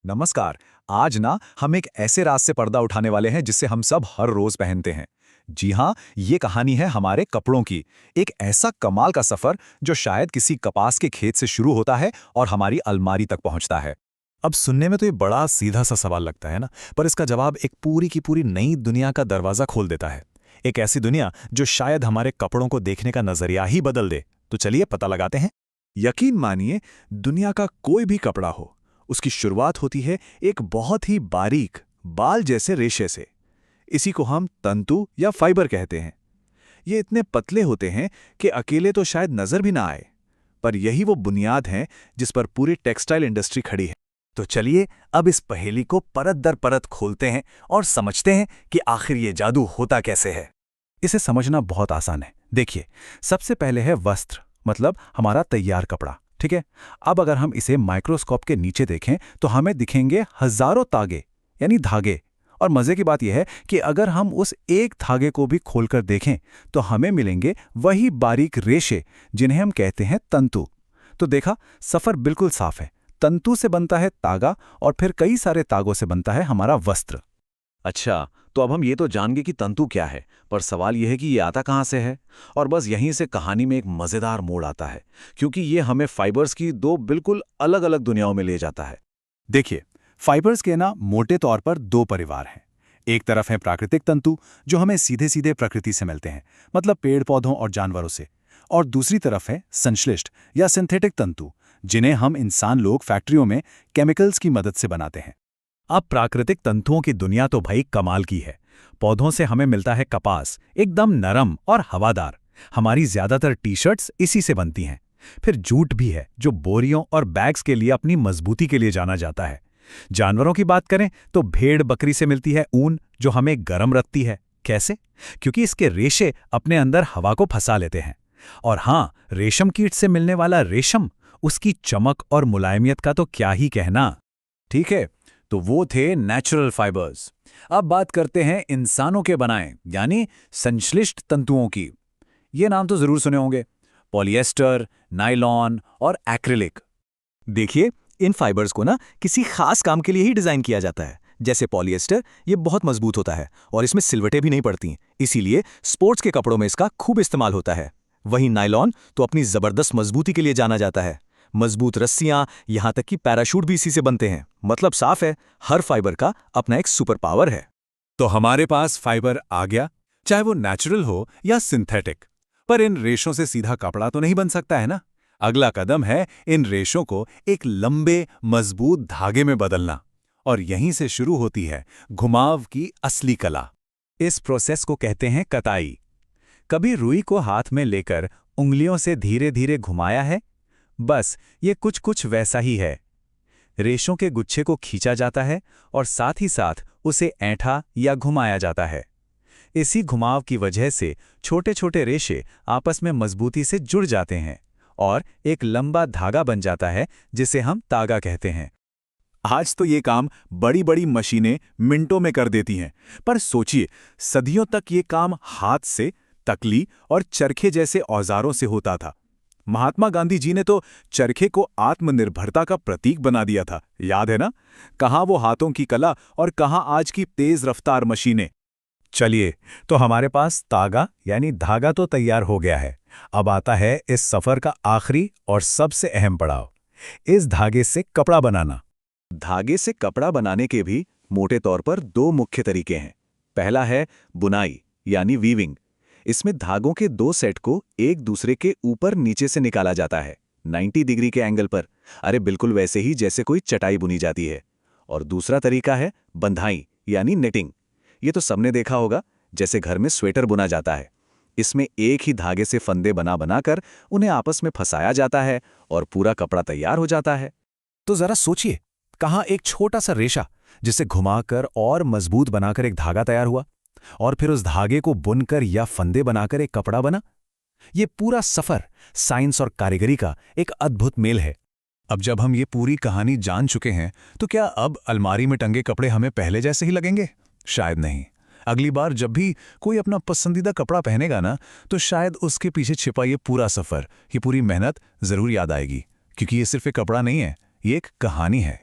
नमस्कार। आज ना हम एक ऐसे राज से पर्दा उठाने वाले हैं जिसे हम सब हर रोज पहनते हैं। जी हाँ, ये कहानी है हमारे कपड़ों की। एक ऐसा कमाल का सफर जो शायद किसी कपास के खेत से शुरू होता है और हमारी अलमारी तक पहुंचता है। अब सुनने में तो ये बड़ा सीधा सा सवाल लगता है ना, पर इसका जवाब एक पूरी की पूरी नई दुनिया का दरवाजा खोल देता है। एक ऐसी दुनिया जो शायद हमारे कपड़ों को देखने का नजरिया ही बदल दे। तो चलिए पता लगाते हैं। यकीन मानिए, दुनिया का कोई भी कपड़ा हो, उसकी शुरुआत होती है एक बहुत ही बारीक बाल जैसे रेशे से। इसी को हम तंतु या फाइबर कहते हैं। ये इतने पतले होते हैं कि अकेले तो शायद नजर भी ना आए, पर यही वो बुनियाद है जिस पर पूरी टेक्सटाइल इंडस्ट्री खड़ी है। तो चलिए अब इस पहेली को परत दर परत खोलते हैं और समझते हैं कि आखिर ये जादू होता कैसे है। इसे समझना बहुत आसान है। देखिए, सबसे पहले है वस्त्र, मतलब हमारा तैयार कपड़ा। ठीक है। अब अगर हम इसे माइक्रोस्कोप के नीचे देखें तो हमें दिखेंगे हजारों तागे, यानी धागे। और मजे की बात यह है कि अगर हम उस एक धागे को भी खोलकर देखें तो हमें मिलेंगे वही बारीक रेशे जिन्हें हम कहते हैं तंतु। तो देखा, सफर बिल्कुल साफ है। तंतु से बनता है तागा और फिर कई सारे तागों से बनता है हमारा वस्त्र। अच्छा, तो अब हम ये तो जान गए कि तंतु क्या है, पर सवाल यह है कि ये आता कहाँ से है। और बस यहीं से कहानी में एक मजेदार मोड़ आता है, क्योंकि ये हमें फाइबर्स की दो बिल्कुल अलग अलग दुनियाओं में ले जाता है। देखिए, फाइबर्स के ना मोटे तौर पर दो परिवार हैं। एक तरफ है प्राकृतिक तंतु जो हमें सीधे सीधे प्रकृति से मिलते हैं, मतलब पेड़ पौधों और जानवरों से। और दूसरी तरफ है संश्लिष्ट या सिंथेटिक तंतु, जिन्हें हम इंसान लोग फैक्ट्रियों में केमिकल्स की मदद से बनाते हैं। अब प्राकृतिक तंतुओं की दुनिया तो भाई कमाल की है। पौधों से हमें मिलता है कपास, एकदम नरम और हवादार। हमारी ज्यादातर टी शर्ट्स इसी से बनती हैं। फिर जूट भी है जो बोरियों और बैग्स के लिए अपनी मजबूती के लिए जाना जाता है। जानवरों की बात करें तो भेड़ बकरी से मिलती है ऊन जो हमें गर्म रखती है। कैसे? क्योंकि इसके रेशे अपने अंदर हवा को फंसा लेते हैं। और हाँ, रेशम कीट से मिलने वाला रेशम, उसकी चमक और मुलायमियत का तो क्या ही कहना। ठीक है, तो वो थे नेचुरल फाइबर्स। अब बात करते हैं इंसानों के बनाए यानी संश्लिष्ट तंतुओं की। ये नाम तो जरूर सुने होंगे, पॉलिएस्टर, नायलॉन और एक्रिलिक। देखिए, इन फाइबर्स को ना किसी खास काम के लिए ही डिजाइन किया जाता है। जैसे पॉलिएस्टर, ये बहुत मजबूत होता है और इसमें सिलवटें भी नहीं पड़ती, इसीलिए स्पोर्ट्स के कपड़ों में इसका खूब इस्तेमाल होता है। वहीं नायलॉन तो अपनी जबरदस्त मजबूती के लिए जाना जाता है। मजबूत रस्सियां, यहां तक कि पैराशूट भी इसी से बनते हैं। मतलब साफ है, हर फाइबर का अपना एक सुपर पावर है। तो हमारे पास फाइबर आ गया, चाहे वो नेचुरल हो या सिंथेटिक। पर इन रेशों से सीधा कपड़ा तो नहीं बन सकता है ना। अगला कदम है इन रेशों को एक लंबे मजबूत धागे में बदलना। और यहीं से शुरू होती है घुमाव की असली कला। इस प्रोसेस को कहते हैं कताई। कभी रुई को हाथ में लेकर उंगलियों से धीरे धीरे घुमाया है? बस ये कुछ कुछ वैसा ही है। रेशों के गुच्छे को खींचा जाता है और साथ ही साथ उसे ऐंठा या घुमाया जाता है। इसी घुमाव की वजह से छोटे छोटे रेशे आपस में मजबूती से जुड़ जाते हैं और एक लंबा धागा बन जाता है जिसे हम तागा कहते हैं। आज तो ये काम बड़ी बड़ी मशीनें मिनटों में कर देती हैं, पर सोचिए, सदियों तक ये काम हाथ से, तकली और चरखे जैसे औजारों से होता था। महात्मा गांधी जी ने तो चरखे को आत्मनिर्भरता का प्रतीक बना दिया था, याद है ना। कहाँ वो हाथों की कला और कहाँ आज की तेज रफ्तार मशीनें। चलिए, तो हमारे पास तागा यानी धागा तो तैयार हो गया है। अब आता है इस सफर का आखिरी और सबसे अहम पड़ाव, इस धागे से कपड़ा बनाना। धागे से कपड़ा बनाने के भी मोटे तौर पर दो मुख्य तरीके हैं। पहला है बुनाई यानी वीविंग। इसमें धागों के दो सेट को एक दूसरे के ऊपर नीचे से निकाला जाता है 90 डिग्री के एंगल पर। अरे बिल्कुल वैसे ही जैसे कोई चटाई बुनी जाती है। और दूसरा तरीका है बंधाई यानी नेटिंग। ये तो सबने देखा होगा, जैसे घर में स्वेटर बुना जाता है। इसमें एक ही धागे से फंदे बना बनाकर उन्हें आपस में फंसाया जाता है और पूरा कपड़ा तैयार हो जाता है। तो जरा सोचिए, कहाँ एक छोटा सा रेशा जिसे घुमाकर और मजबूत बनाकर एक धागा तैयार हुआ, और फिर उस धागे को बुनकर या फंदे बनाकर एक कपड़ा बना। ये पूरा सफर साइंस और कारीगरी का एक अद्भुत मेल है। अब जब हम ये पूरी कहानी जान चुके हैं, तो क्या अब अलमारी में टंगे कपड़े हमें पहले जैसे ही लगेंगे? शायद नहीं। अगली बार जब भी कोई अपना पसंदीदा कपड़ा पहनेगा ना, तो शायद उसके पीछे छिपा ये पूरा सफर, ये पूरी मेहनत जरूर याद आएगी। क्योंकि ये सिर्फ एक कपड़ा नहीं है, ये एक कहानी है।